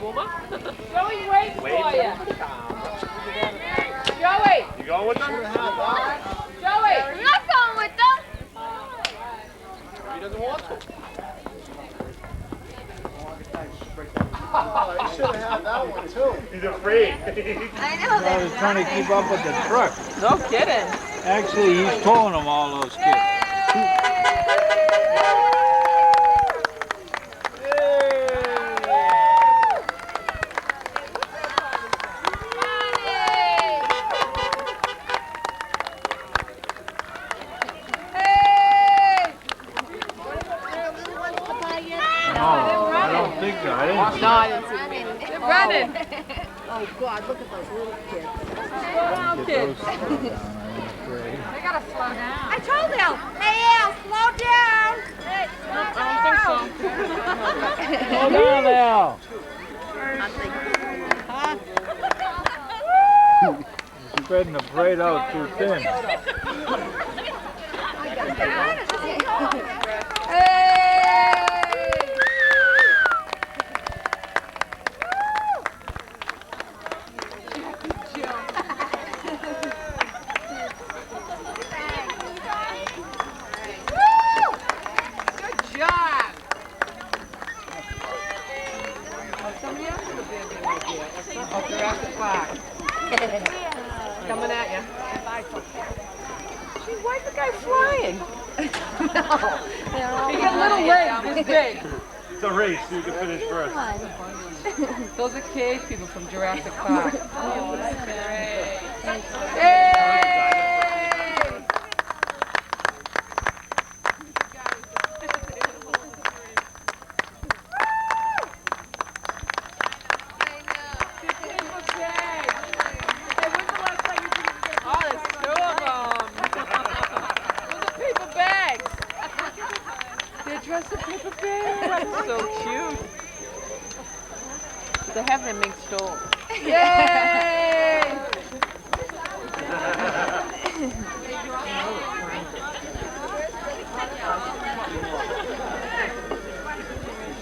Joey's waiting for you. Joey! You going with them? Joey! I'm not going with them. He doesn't want to. Oh, you should have had that one too. He's afraid. I know I was trying to keep up with the truck. No kidding. Actually, he's towing them, all those kids. No, I don't think so. I didn't see No, I didn't see them. They're running. Oh, God, look at those little kids. Slow kids. those slow down, I'm afraid. They gotta slow down. I told Al, hey, Al, slow down. Hey, slow I don't think so. Slow down now. Spreading the parade out too thin. Coming at you. Gee, why's the guy flying? You get a little race this big. It's a race, so you can finish first. Those are cave people from Jurassic Park. Hey! So cute. They have them mixed stole. Yay!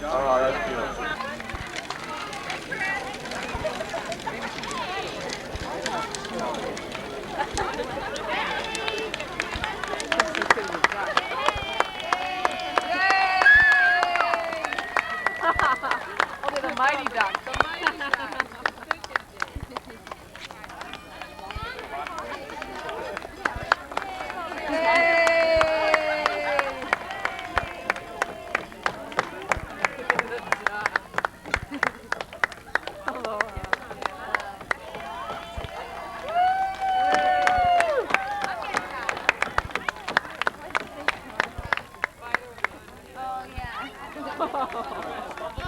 Oh, that's cute. Oh, they're the mighty ducks.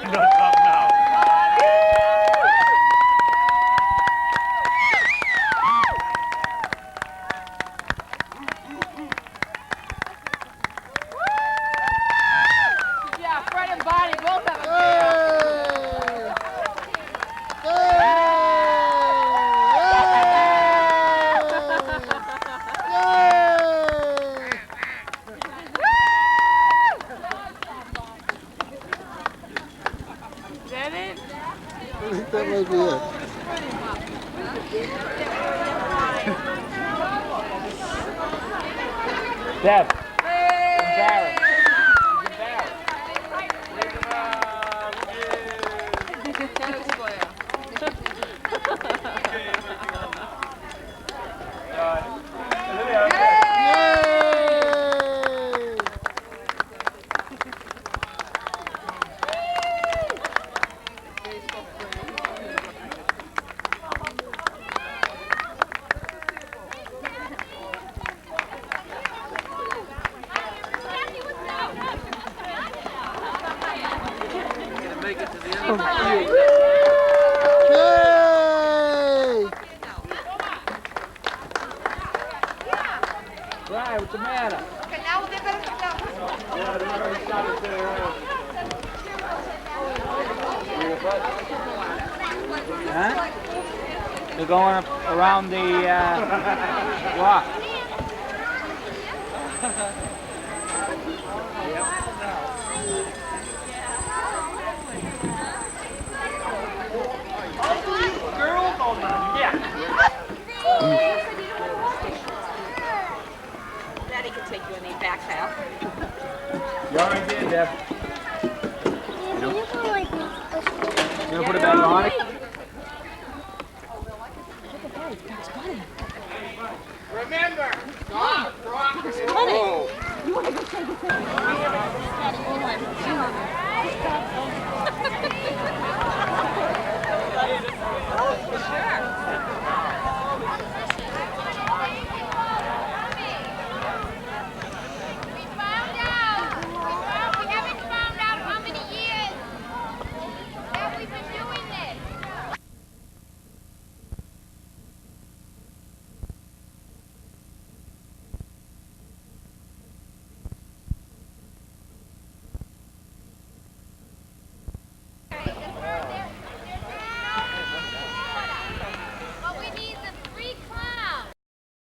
You're not tough now. Yeah, Fred and Bonnie both have a Is that it? I think that might be it. Deb. Right, what's the matter? Okay, now they're gonna come down. Yeah, they already started there. Huh? They're going up around the block. Sonic.